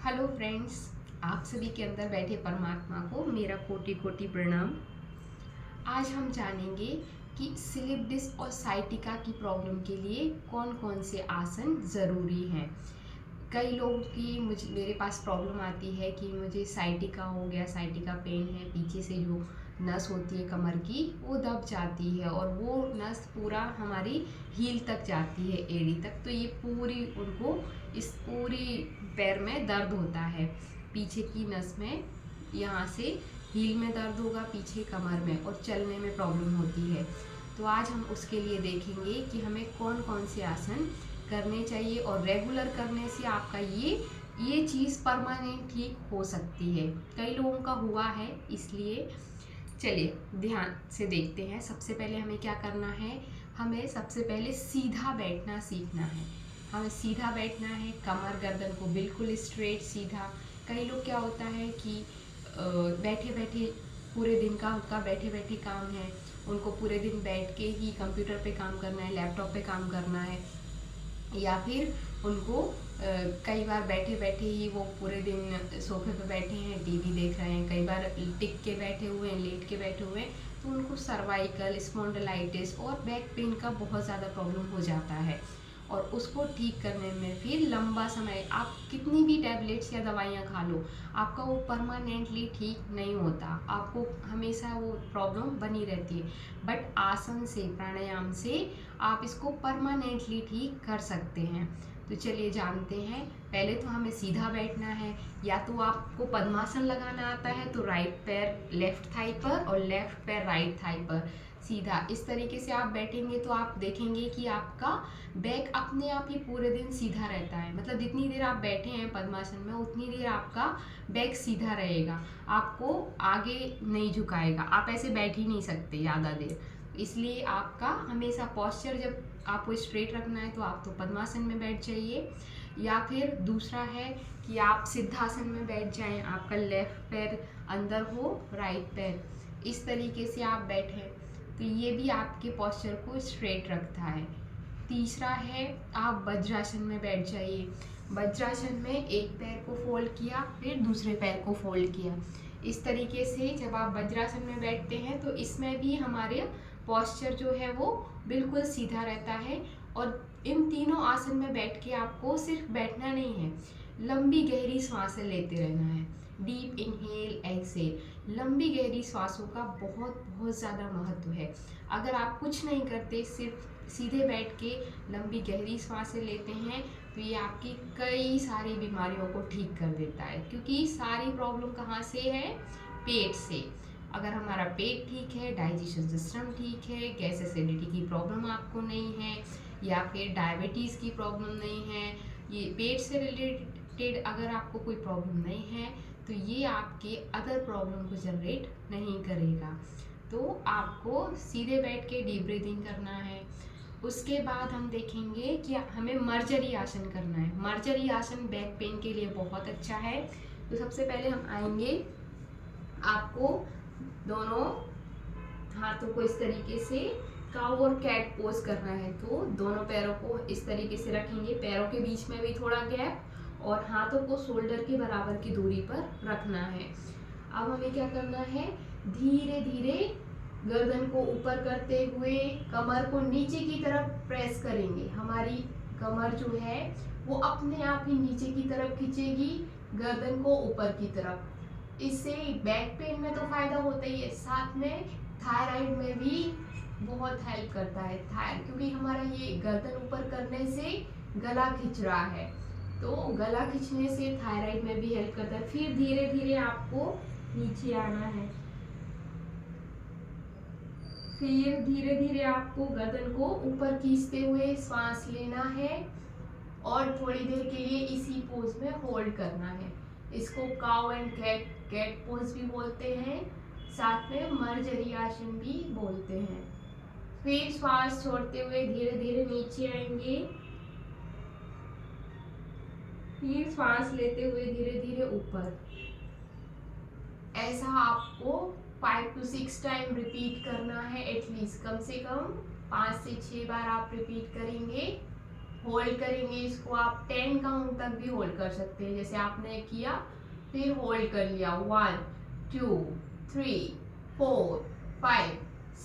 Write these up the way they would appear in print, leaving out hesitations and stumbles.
Hello friends, आप सभी के अंदर बैठे परमात्मा को मेरा कोटि कोटि प्रणाम। आज हम जानेंगे कि स्लिप डिस्क और साइटिका की प्रॉब्लम के लिए कौन कौन से आसन ज़रूरी हैं। कई लोगों की मेरे पास प्रॉब्लम आती है कि मुझे साइटिका हो गया, साइटिका पेन है, पीछे से जो नस होती है कमर की वो दब जाती है और वो नस पूरा हमारी हील तक जाती है, एड़ी तक। तो ये पूरी उनको इस पूरी पैर में दर्द होता है, पीछे की नस में, यहाँ से हील में दर्द होगा, पीछे कमर में, और चलने में प्रॉब्लम होती है। तो आज हम उसके लिए देखेंगे कि हमें कौन कौन से आसन करने चाहिए और रेगुलर करने से आपका ये चीज़ परमानेंट ठीक हो सकती है। कई लोगों का हुआ है, इसलिए चलिए ध्यान से देखते हैं। सबसे पहले हमें क्या करना है, हमें सबसे पहले सीधा बैठना सीखना है। हमें सीधा बैठना है, कमर गर्दन को बिल्कुल स्ट्रेट सीधा। कई लोग क्या होता है कि बैठे बैठे पूरे दिन का उनका बैठे बैठे काम है, उनको पूरे दिन बैठ के ही कंप्यूटर पे काम करना है, लैपटॉप पे काम करना है, या फिर उनको कई बार बैठे बैठे ही वो पूरे दिन सोफे पे बैठे हैं, टीवी देख रहे हैं, कई बार टिक के बैठे हुए हैं, लेट के बैठे हुए हैं, तो उनको सर्वाइकल स्पॉन्डिलाइटिस और बैक पेन का बहुत ज़्यादा प्रॉब्लम हो जाता है। और उसको ठीक करने में फिर लंबा समय, आप कितनी भी टैबलेट्स या दवाइयाँ खा लो, आपका वो परमानेंटली ठीक नहीं होता, आपको हमेशा वो प्रॉब्लम बनी रहती है। बट आसन से, प्राणायाम से आप इसको परमानेंटली ठीक कर सकते हैं। तो चलिए जानते हैं। पहले तो हमें सीधा बैठना है। या तो आपको पद्मासन लगाना आता है तो राइट पैर लेफ्ट थाई पर और लेफ्ट पैर राइट थाई पर सीधा, इस तरीके से आप बैठेंगे तो आप देखेंगे कि आपका बैक अपने आप ही पूरे दिन सीधा रहता है। मतलब जितनी देर आप बैठे हैं पद्मासन में, उतनी देर आपका बैक सीधा रहेगा, आपको आगे नहीं झुकाएगा। आप ऐसे बैठ ही नहीं सकते ज़्यादा देर, इसलिए आपका हमेशा पोस्चर, जब आपको स्ट्रेट रखना है तो आप तो पद्मासन में बैठ जाइए। या फिर दूसरा है कि आप सिद्धासन में बैठ जाएं, आपका लेफ्ट पैर अंदर हो, राइट पैर इस तरीके से आप बैठें, तो ये भी आपके पोस्चर को स्ट्रेट रखता है। तीसरा है आप वज्रासन में बैठ जाइए। वज्रासन में एक पैर को फोल्ड किया, फिर दूसरे पैर को फोल्ड किया। इस तरीके से जब आप वज्रासन में बैठते हैं तो इसमें भी हमारे पोस्चर जो है वो बिल्कुल सीधा रहता है। और इन तीनों आसन में बैठ के आपको सिर्फ बैठना नहीं है, लंबी गहरी सांसें लेते रहना है। डीप इनहेल एक्सेल, लंबी गहरी सांसों का बहुत बहुत ज़्यादा महत्व है। अगर आप कुछ नहीं करते, सिर्फ सीधे बैठ के लंबी गहरी सांसें लेते हैं, तो ये आपकी कई सारी बीमारियों को ठीक कर देता है। क्योंकि सारी प्रॉब्लम कहाँ से है, पेट से। अगर हमारा पेट ठीक है, डाइजेशन सिस्टम ठीक है, गैस एसिडिटी की प्रॉब्लम आपको नहीं है, या फिर डायबिटीज़ की प्रॉब्लम नहीं है, ये पेट से रिलेटेड अगर आपको कोई प्रॉब्लम नहीं है, तो ये आपके अदर प्रॉब्लम को जनरेट नहीं करेगा। तो आपको सीधे बैठ के डीप ब्रीदिंग करना है। उसके बाद हम देखेंगे कि हमें मर्जरी आसन करना है। मर्जरी आसन बैक पेन के लिए बहुत अच्छा है। तो सबसे पहले हम आएंगे, आपको दोनों हाथों को इस तरीके से काउ और कैट पोज करना है। तो दोनों पैरों को इस तरीके से रखेंगे, पैरों के बीच में भी थोड़ा गैप, और हाथों को शोल्डर के बराबर की दूरी पर रखना है। अब हमें क्या करना है, धीरे धीरे गर्दन को ऊपर करते हुए कमर को नीचे की तरफ प्रेस करेंगे। हमारी कमर जो है वो अपने आप ही नीचे की तरफ खींचेगी, गर्दन को ऊपर की तरफ। इससे बैक पेन में तो फायदा होता ही है, साथ में थायराइड में भी बहुत हेल्प करता है। थायराइड, क्योंकि हमारा ये गर्दन ऊपर करने से गला खिंच रहा है, तो गला खींचने से थायराइड में भी हेल्प करता है। फिर धीरे धीरे आपको नीचे आना है, फिर धीरे धीरे आपको गर्दन को ऊपर खींचते हुए सांस लेना है और थोड़ी देर के लिए इसी पोज में होल्ड करना है। इसको काउ एंड कैट पोज भी बोलते हैं, साथ में मर्जरी आसन भी बोलते हैं। फिर श्वास छोड़ते हुए धीरे धीरे नीचे आएंगे, फिर श्वास लेते हुए धीरे धीरे ऊपर। ऐसा आपको 5 to 6 टाइम रिपीट करना है, एटलीस्ट कम से कम 5 से 6 बार आप रिपीट करेंगे। होल्ड करेंगे इसको, आप 10 काउंट तक भी होल्ड कर सकते हैं, जैसे आपने किया, फिर होल्ड कर लिया 1 2 3 4 5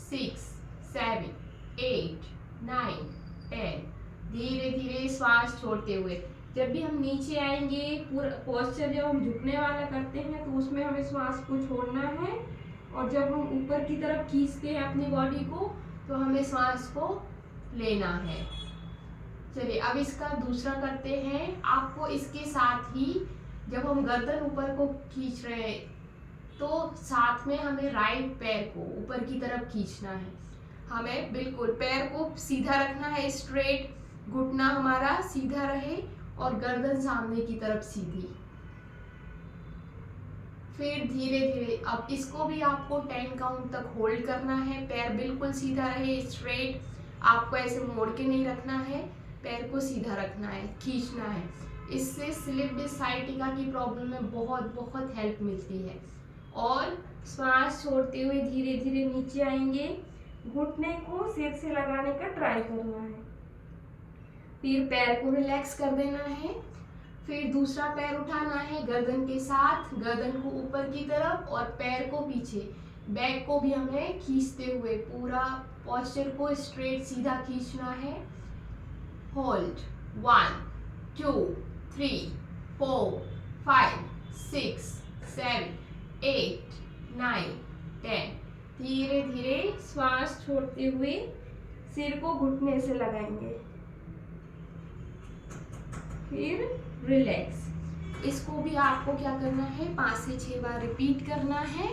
6 7 8 9 10। धीरे धीरे श्वास छोड़ते हुए, जब भी हम नीचे आएंगे, पूरा पोस्चर जब हम झुकने वाला करते हैं तो उसमें हमें श्वास को छोड़ना है, और जब हम ऊपर की तरफ खींचते हैं अपनी बॉडी को तो हमें श्वास को लेना है। चलिए अब इसका दूसरा करते हैं। आपको इसके साथ ही जब हम गर्दन ऊपर को खींच रहे हैं तो साथ में हमें राइट पैर को ऊपर की तरफ खींचना है। हमें बिल्कुल पैर को सीधा रखना है, स्ट्रेट, घुटना हमारा सीधा रहे और गर्दन सामने की तरफ सीधी। फिर धीरे धीरे अब इसको भी आपको 10 काउंट तक होल्ड करना है। पैर बिल्कुल सीधा रहे, स्ट्रेट, आपको ऐसे मोड़ के नहीं रखना है, पैर को सीधा रखना है, खींचना है। इससे स्लिप डिस्क साइटिका की प्रॉब्लम में बहुत बहुत हेल्प मिलती है। और श्वास छोड़ते हुए धीरे धीरे नीचे आएंगे, घुटने को सिर से लगाने का ट्राई करना है, फिर पैर को रिलैक्स कर देना है। फिर दूसरा पैर उठाना है गर्दन के साथ, गर्दन को ऊपर की तरफ और पैर को पीछे, बैक को भी हमें खींचते हुए पूरा पोस्चर को स्ट्रेट सीधा खींचना है। होल्ड 1 2 3 4 5 6 7 8 9 10। धीरे धीरे श्वास छोड़ते हुए सिर को घुटने से लगाएंगे, फिर रिलैक्स। इसको भी आपको क्या करना है, 5 से 6 बार रिपीट करना है।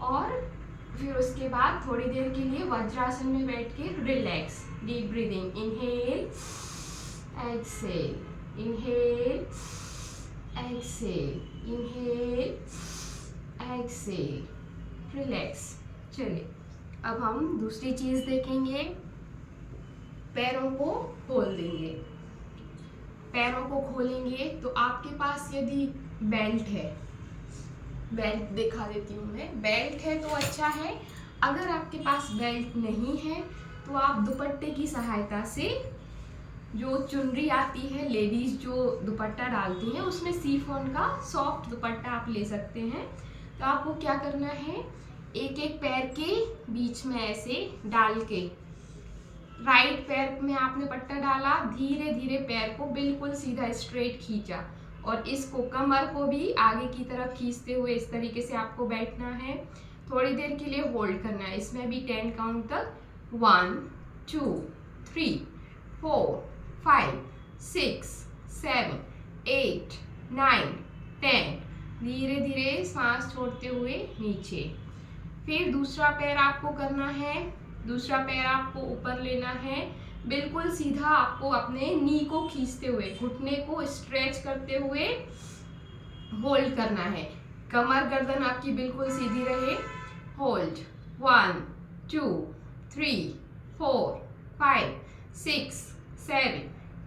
और फिर उसके बाद थोड़ी देर के लिए वज्रासन में बैठ के relax, deep breathing, inhale exhale, inhale exhale, inhale exhale, relax. चलिए अब हम दूसरी चीज देखेंगे, पैरों को खोल देंगे। पैरों को खोलेंगे तो आपके पास यदि बेल्ट है, बेल्ट दिखा देती हूँ मैं, बेल्ट है तो अच्छा है। अगर आपके पास बेल्ट नहीं है तो आप दुपट्टे की सहायता से, जो चुनरी आती है, लेडीज जो दुपट्टा डालती हैं, उसमें सीफॉन का सॉफ्ट दुपट्टा आप ले सकते हैं। तो आपको क्या करना है, एक एक पैर के बीच में ऐसे डाल के, राइट पैर में आपने पट्टा डाला, धीरे धीरे पैर को बिल्कुल सीधा स्ट्रेट खींचा, और इसको कमर को भी आगे की तरफ खींचते हुए इस तरीके से आपको बैठना है। थोड़ी देर के लिए होल्ड करना है, इसमें भी 10 काउंट तक, 1 2 3 4 5 6 7 8 9 10। धीरे धीरे सांस छोड़ते हुए नीचे। फिर दूसरा पैर आपको करना है, दूसरा पैर आपको ऊपर लेना है, बिल्कुल सीधा आपको अपने नी को खींचते हुए, घुटने को स्ट्रेच करते हुए होल्ड करना है। कमर गर्दन आपकी बिल्कुल सीधी रहे। होल्ड 1 2 3 4 5 6 7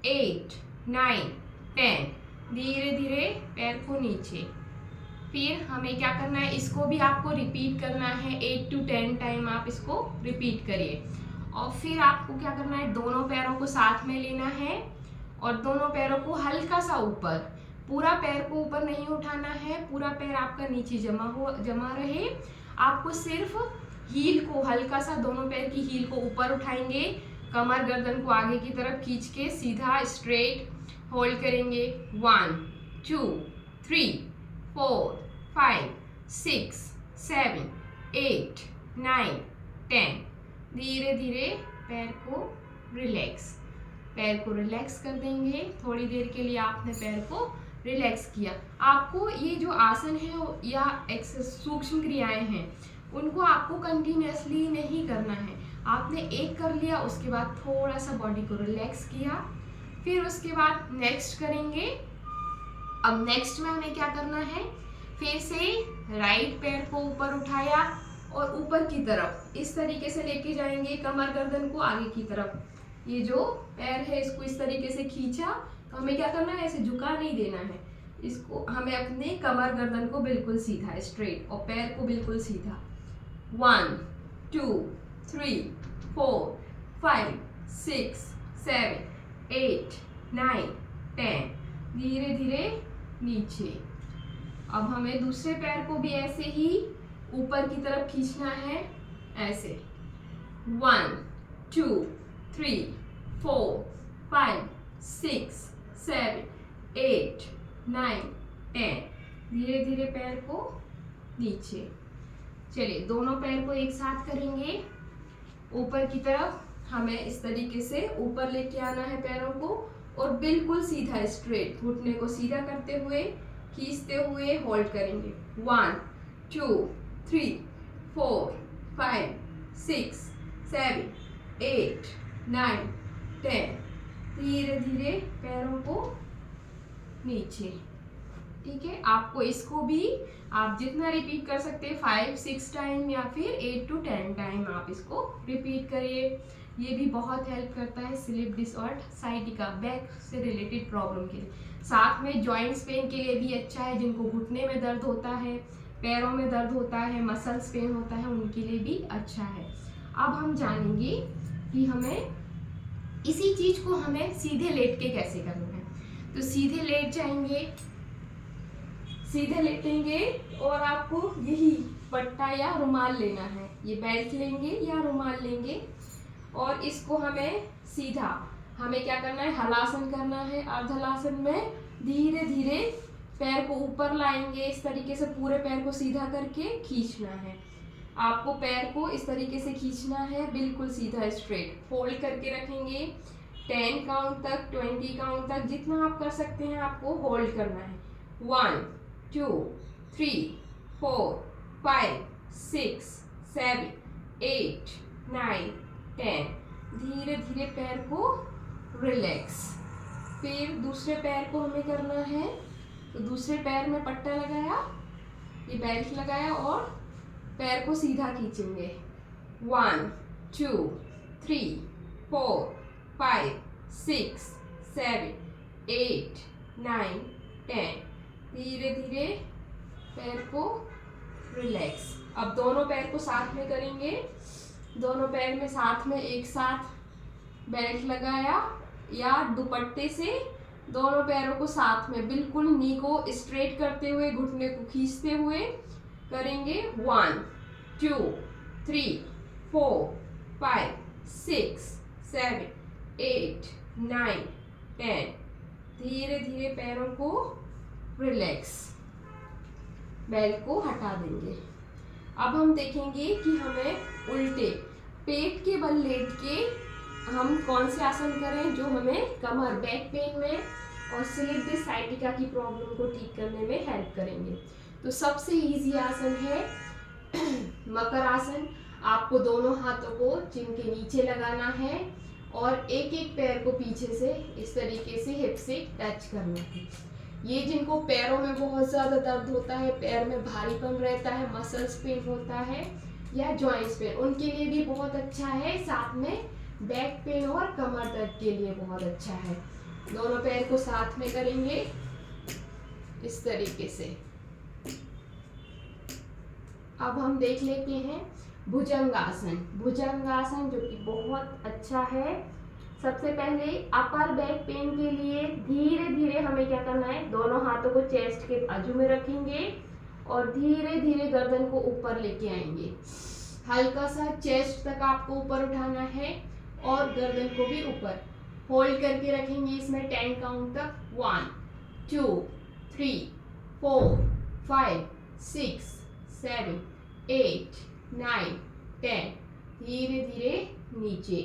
8 9 10। धीरे धीरे पैर को नीचे। फिर हमें क्या करना है, इसको भी आपको रिपीट करना है, 8 to 10 टाइम आप इसको रिपीट करिए। और फिर आपको क्या करना है, दोनों पैरों को साथ में लेना है और दोनों पैरों को हल्का सा ऊपर, पूरा पैर को ऊपर नहीं उठाना है, पूरा पैर आपका नीचे जमा रहे। आपको सिर्फ हील को हल्का सा, दोनों पैर की हील को ऊपर उठाएंगे, कमर गर्दन को आगे की तरफ खींच के सीधा स्ट्रेट होल्ड करेंगे। 1 2 3 4 5 6 7 8 9 10। धीरे धीरे पैर को रिलैक्स कर देंगे। थोड़ी देर के लिए आपने पैर को रिलैक्स किया। आपको ये जो आसन है या सूक्ष्म क्रियाएं हैं, उनको आपको कंटिन्यूअसली नहीं करना है। आपने एक कर लिया, उसके बाद थोड़ा सा बॉडी को रिलैक्स किया, फिर उसके बाद नेक्स्ट करेंगे। अब नेक्स्ट में हमें क्या करना है, फिर से राइट पैर को ऊपर उठाया और ऊपर की तरफ इस तरीके से लेके जाएंगे, कमर गर्दन को आगे की तरफ। ये जो पैर है इसको इस तरीके से खींचा, तो हमें क्या करना है, ऐसे झुका नहीं देना है इसको, हमें अपने कमर गर्दन को बिल्कुल सीधा स्ट्रेट और पैर को बिल्कुल सीधा। 1 2 3 4 5 6 7 8 9 10, धीरे धीरे नीचे। अब हमें दूसरे पैर को भी ऐसे ही ऊपर की तरफ खींचना है, ऐसे 1 2 3 4 5 6 7 8 9 10, धीरे धीरे पैर को नीचे। चलिए दोनों पैर को एक साथ करेंगे। ऊपर की तरफ हमें इस तरीके से ऊपर लेके आना है पैरों को, और बिल्कुल सीधा स्ट्रेट, घुटने को सीधा करते हुए खींचते हुए होल्ड करेंगे। 1 2 3 4 5 6 7 8 9 10, धीरे धीरे पैरों को नीचे। ठीक है, आपको इसको भी आप जितना रिपीट कर सकते हैं 5-6 टाइम या फिर 8-10 टाइम आप इसको रिपीट करिए। ये भी बहुत हेल्प करता है स्लिप डिस्क और साइटिका बैक से रिलेटेड प्रॉब्लम के लिए। साथ में जॉइंट्स पेन के लिए भी अच्छा है, जिनको घुटने में दर्द होता है, पैरों में दर्द होता है, मसल्स पेन होता है, उनके लिए भी अच्छा है। अब हम जानेंगे कि हमें इसी चीज को हमें सीधे लेट के कैसे करना है। तो सीधे लेट जाएंगे, सीधे लेटेंगे और आपको यही पट्टा या रुमाल लेना है। ये बेल्ट लेंगे या रुमाल लेंगे और इसको हमें सीधा, हमें क्या करना है, हलासन करना है। अर्धहलासन में धीरे धीरे पैर को ऊपर लाएंगे, इस तरीके से पूरे पैर को सीधा करके खींचना है। आपको पैर को इस तरीके से खींचना है, बिल्कुल सीधा स्ट्रेट। होल्ड करके रखेंगे 10 काउंट तक, 20 काउंट तक, जितना आप कर सकते हैं आपको होल्ड करना है। 1 2 3 4 5 6 7 8 9 10, धीरे धीरे पैर को रिलैक्स। फिर दूसरे पैर को हमें करना है, तो दूसरे पैर में पट्टा लगाया, ये बेल्ट लगाया और पैर को सीधा खींचेंगे। 1 2 3 4 5 6 7 8 9 10, धीरे धीरे पैर को रिलैक्स। अब दोनों पैर को साथ में करेंगे। दोनों पैर में साथ में एक साथ बेल्ट लगाया या दुपट्टे से दोनों पैरों को साथ में बिल्कुल नी को स्ट्रेट करते हुए, घुटने को खींचते हुए करेंगे। 1 2 3 4 5 6 7 8 9 10, धीरे धीरे पैरों को रिलैक्स। बेल्ट को हटा देंगे। अब हम देखेंगे कि हमें उल्टे पेट के बल लेट के हम कौन से आसन करें जो हमें कमर, बैक पेन में और स्लिप डिस्क साइटिका की प्रॉब्लम को ठीक करने में हेल्प करेंगे। तो सबसे इजी आसन है मकर आसन। आपको दोनों हाथों को चिन के नीचे लगाना है और एक एक पैर को पीछे से इस तरीके से हिप से टच करना है। ये जिनको पैरों में बहुत ज़्यादा दर्द होता है, पैर में भारीपन रहता है, मसल्स पेन होता है या जॉइंट्स पेन, उनके लिए भी बहुत अच्छा है। साथ में बैक पेन और कमर दर्द के लिए बहुत अच्छा है। दोनों पैर को साथ में करेंगे इस तरीके से। अब हम देख लेते हैं भुजंगासन। भुजंगासन जो कि बहुत अच्छा है। सबसे पहले अपर बैक पेन के लिए धीरे धीरे हमें क्या करना है, दोनों हाथों को चेस्ट के बाजू में रखेंगे और धीरे धीरे गर्दन को ऊपर लेके आएंगे। हल्का सा चेस्ट तक आपको ऊपर उठाना है और गर्दन को भी ऊपर होल्ड करके रखेंगे। इसमें 10 काउंट तक, 1 2 3 4 5 6 7 8 9 10, धीरे धीरे नीचे।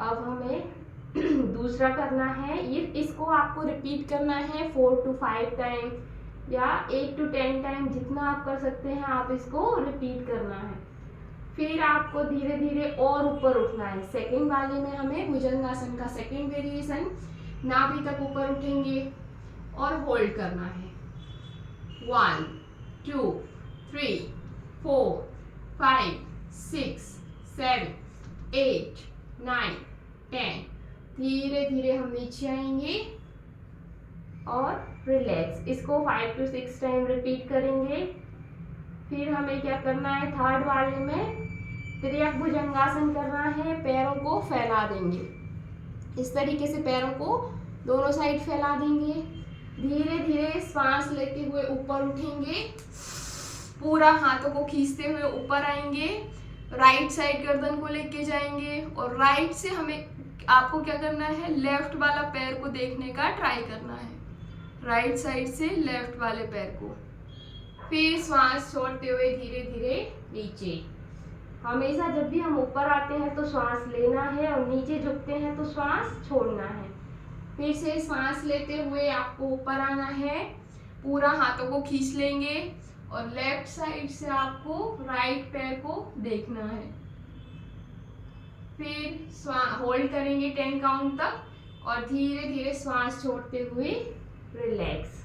अब हमें दूसरा करना है, ये इसको आपको रिपीट करना है 4 to 5 टाइम या 8 to 10 टाइम, जितना आप कर सकते हैं आप इसको रिपीट करना है। फिर आपको धीरे धीरे और ऊपर उठना है। सेकंड वाले में हमें भुजंगासन का सेकंड वेरिएशन, नाभि तक ऊपर उठेंगे और होल्ड करना है। 1 2 3 4 5 6 7 8 9 10, धीरे धीरे हम नीचे आएंगे और रिलैक्स। इसको 5 to 6 टाइम रिपीट करेंगे। फिर हमें क्या करना है, थर्ड वाले में त्रियक भुजंगासन करना है, पैरों को फैला देंगे। इस तरीके से पैरों को दोनों साइड फैला देंगे। धीरे धीरे सांस लेते हुए ऊपर उठेंगे, पूरा हाथों को खींचते हुए ऊपर आएंगे, राइट साइड गर्दन को लेके जाएंगे और राइट से हमें आपको क्या करना है, लेफ्ट वाला पैर को देखने का ट्राई करना है, राइट साइड से लेफ्ट वाले पैर को। फिर श्वास छोड़ते हुए धीरे धीरे नीचे। हमेशा जब भी हम ऊपर आते हैं तो श्वास लेना है और नीचे झुकते हैं तो श्वास छोड़ना है। फिर से सांस लेते हुए आपको ऊपर आना है, पूरा हाथों को खींच लेंगे और लेफ्ट साइड से आपको राइट पैर को देखना है। फिर होल्ड करेंगे 10 काउंट तक और धीरे धीरे श्वास छोड़ते हुए रिलैक्स।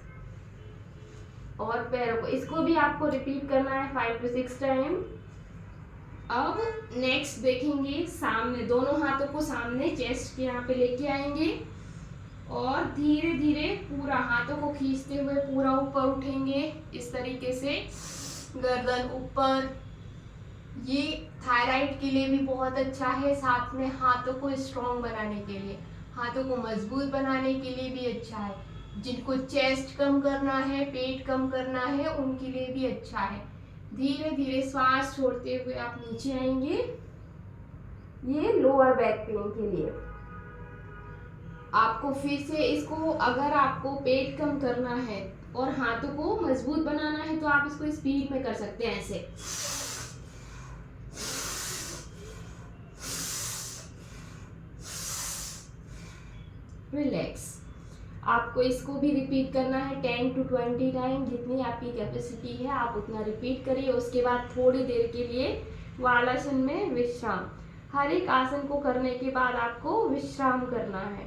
और पैरों को, इसको भी आपको रिपीट करना है 5 to 6 टाइम। अब नेक्स्ट देखेंगे, सामने दोनों हाथों को सामने चेस्ट के यहाँ पे लेके आएंगे और धीरे धीरे पूरा हाथों को खींचते हुए पूरा ऊपर उठेंगे। इस तरीके से गर्दन ऊपर। ये थायराइड के लिए भी बहुत अच्छा है, साथ में हाथों को स्ट्रॉन्ग बनाने के लिए, हाथों को मजबूत बनाने के लिए भी अच्छा है। जिनको चेस्ट कम करना है, पेट कम करना है, उनके लिए भी अच्छा है। धीरे धीरे श्वास छोड़ते हुए आप नीचे आएंगे। ये लोअर बैक पेन के लिए। आपको फिर से इसको, अगर आपको पेट कम करना है और हाथों को मजबूत बनाना है तो आप इसको स्पीड में कर सकते हैं, ऐसे। रिलैक्स। आपको इसको भी रिपीट करना है 10 to 20 टाइम, जितनी आपकी कैपेसिटी है आप उतना रिपीट करिए। उसके बाद थोड़ी देर के लिए वालासन में विश्राम। हर एक आसन को करने के बाद आपको विश्राम करना है।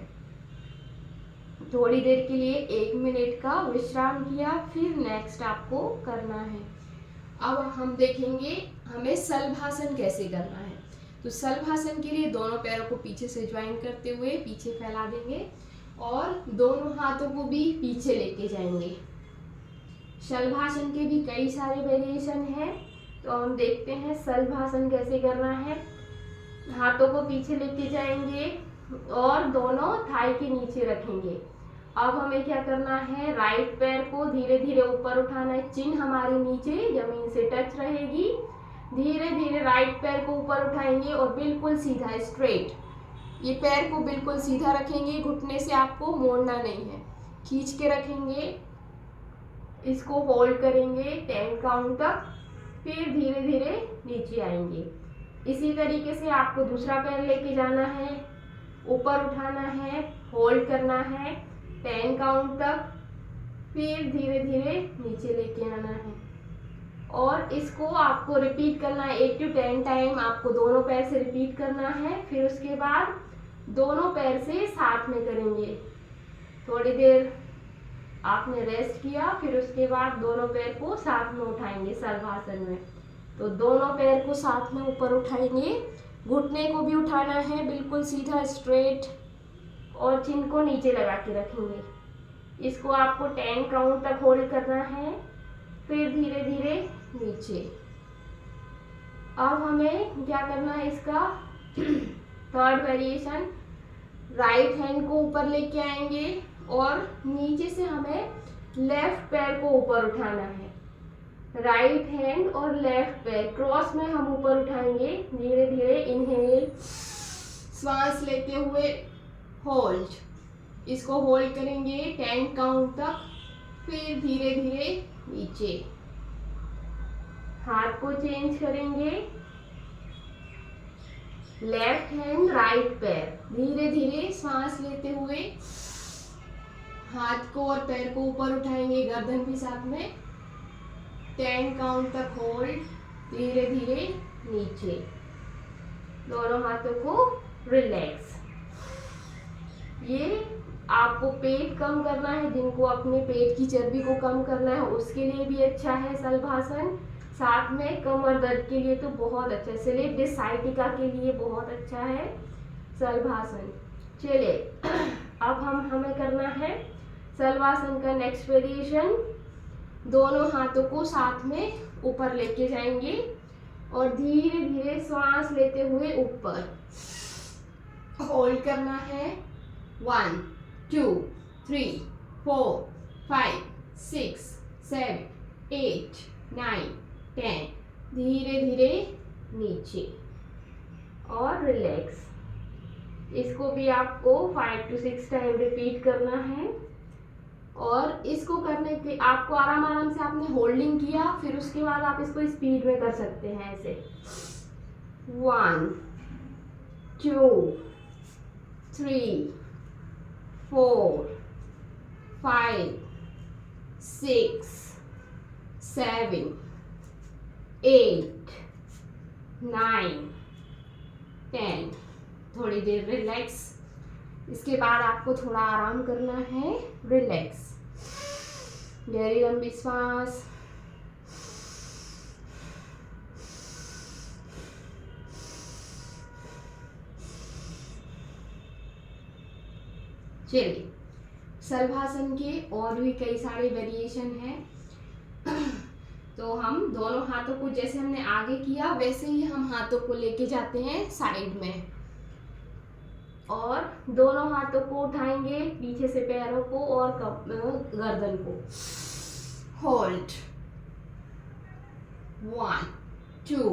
थोड़ी देर के लिए 1 मिनट का विश्राम किया, फिर नेक्स्ट आपको करना है। अब हम देखेंगे हमें शलभासन कैसे करना है। तो शलभासन के लिए दोनों पैरों को पीछे से ज्वाइन करते हुए पीछे फैला देंगे और दोनों हाथों को भी पीछे लेके जाएंगे। शलभासन के भी कई सारे वेरिएशन हैं, तो हम देखते हैं शलभासन कैसे करना है। हाथों को पीछे लेके जाएंगे और दोनों थाई के नीचे रखेंगे। अब हमें क्या करना है, राइट पैर को धीरे धीरे ऊपर उठाना है। चिन्ह हमारी नीचे जमीन से टच रहेगी। धीरे धीरे राइट पैर को ऊपर उठाएंगे और बिल्कुल सीधा स्ट्रेट। ये पैर को बिल्कुल सीधा रखेंगे, घुटने से आपको मोड़ना नहीं है, खींच के रखेंगे। इसको होल्ड करेंगे 10 काउंट तक, फिर धीरे धीरे नीचे आएंगे। इसी तरीके से आपको दूसरा पैर लेके जाना है, ऊपर उठाना है, होल्ड करना है 10 काउंट तक, फिर धीरे धीरे नीचे लेके आना है। और इसको आपको रिपीट करना है 8 to 10 टाइम। आपको दोनों पैर से रिपीट करना है, फिर उसके बाद दोनों पैर से साथ में करेंगे। थोड़ी देर आपने रेस्ट किया, फिर उसके बाद दोनों पैर को साथ में उठाएंगे शलभासन में। तो दोनों पैर को साथ में ऊपर उठाएंगे, घुटने को भी उठाना है बिल्कुल सीधा स्ट्रेट और चिन को नीचे लगा के रखेंगे। इसको आपको 10 काउंट तक होल्ड करना है, फिर धीरे धीरे नीचे। अब हमें क्या करना है, इसका थर्ड वेरिएशन, राइट हैंड को ऊपर लेके आएंगे और नीचे से हमें लेफ्ट पैर को ऊपर उठाना है। राइट हैंड और लेफ्ट पैर क्रॉस में हम ऊपर उठाएंगे। धीरे धीरे इनहेल, श्वास लेते हुए होल्ड। इसको होल्ड करेंगे 10 काउंट तक, फिर धीरे धीरे नीचे। हाथ को चेंज करेंगे, लेफ्ट हैंड राइट पैर। धीरे धीरे सांस लेते हुए हाथ को और पैर को ऊपर उठाएंगे, गर्दन भी साथ में। 10 काउंट तक होल्ड, धीरे धीरे नीचे। दोनों हाथों को रिलैक्स। ये आपको पेट कम करना है, जिनको अपने पेट की चर्बी को कम करना है उसके लिए भी अच्छा है शलभासन। साथ में कमर दर्द के लिए तो बहुत अच्छा है, स्लिप डिस्क साइटिका के लिए बहुत अच्छा है शलभासन। चलिए अब हमें करना है शलभासन का नेक्स्ट वेरिएशन। दोनों हाथों को साथ में ऊपर लेके जाएंगे, और धीरे धीरे श्वास लेते हुए ऊपर होल्ड करना है। 1 2 3 4 5 6 7 8 9 10। धीरे धीरे नीचे और रिलैक्स। इसको भी आपको 5 to 6 टाइम रिपीट करना है। और इसको करने के आपको आराम आराम से आपने होल्डिंग किया, फिर उसके बाद आप इसको स्पीड में कर सकते हैं ऐसे। 1 2 3 4 5 6 7 8 9 10। थोड़ी देर रिलैक्स। इसके बाद आपको थोड़ा आराम करना है। रिलैक्स, गहरी लंबी सांस। चलिए, शलभासन के और भी कई सारे वेरिएशन हैं। तो हम दोनों हाथों को जैसे हमने आगे किया वैसे ही हम हाथों को लेके जाते हैं साइड में, और दोनों हाथों को उठाएंगे पीछे से पैरों को और गर्दन को। होल्ड 1 2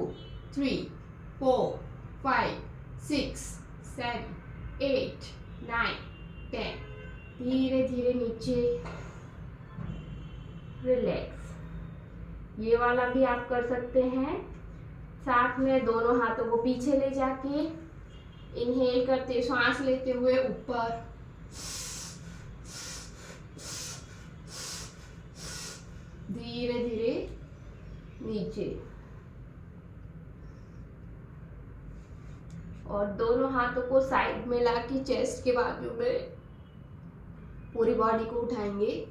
3 4 5 6 7 8 9 10। धीरे धीरे नीचे, रिलैक्स। ये वाला भी आप कर सकते हैं। साथ में दोनों हाथों को पीछे ले जाके इनहेल करते, सांस लेते हुए ऊपर, धीरे धीरे नीचे, और दोनों हाथों को साइड में लाके चेस्ट के बाजू में पूरी बॉडी को उठाएंगे।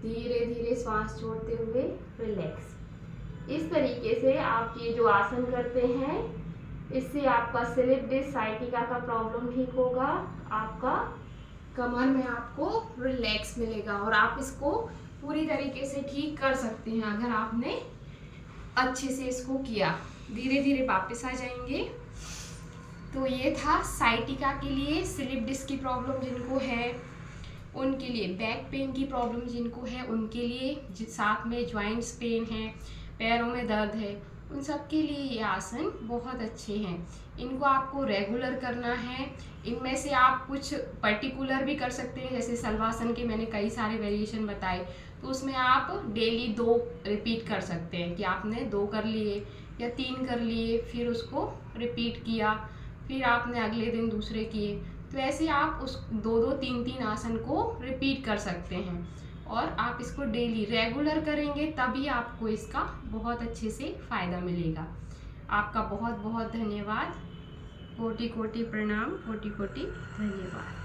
धीरे धीरे श्वास छोड़ते हुए रिलैक्स। इस तरीके से आप ये जो आसन करते हैं, इससे आपका स्लिप डिस्क साइटिका का प्रॉब्लम ठीक होगा। आपका कमर में आपको रिलैक्स मिलेगा और आप इसको पूरी तरीके से ठीक कर सकते हैं अगर आपने अच्छे से इसको किया। धीरे धीरे वापस आ जाएंगे। तो ये था साइटिका के लिए, स्लिप डिस्क की प्रॉब्लम जिनको है उनके लिए, बैक पेन की प्रॉब्लम जिनको है उनके लिए, साथ में जॉइंट्स पेन है, पैरों में दर्द है, उन सब के लिए ये आसन बहुत अच्छे हैं। इनको आपको रेगुलर करना है। इनमें से आप कुछ पर्टिकुलर भी कर सकते हैं, जैसे शलभासन के मैंने कई सारे वेरिएशन बताए, तो उसमें आप डेली 2 रिपीट कर सकते हैं कि आपने 2 कर लिए या 3 कर लिए, फिर उसको रिपीट किया, फिर आपने अगले दिन दूसरे किए। तो ऐसे आप उस 2-2 3-3 आसन को रिपीट कर सकते हैं, और आप इसको डेली रेगुलर करेंगे तभी आपको इसका बहुत अच्छे से फ़ायदा मिलेगा। आपका बहुत बहुत धन्यवाद। कोटि कोटि प्रणाम, कोटि कोटि धन्यवाद।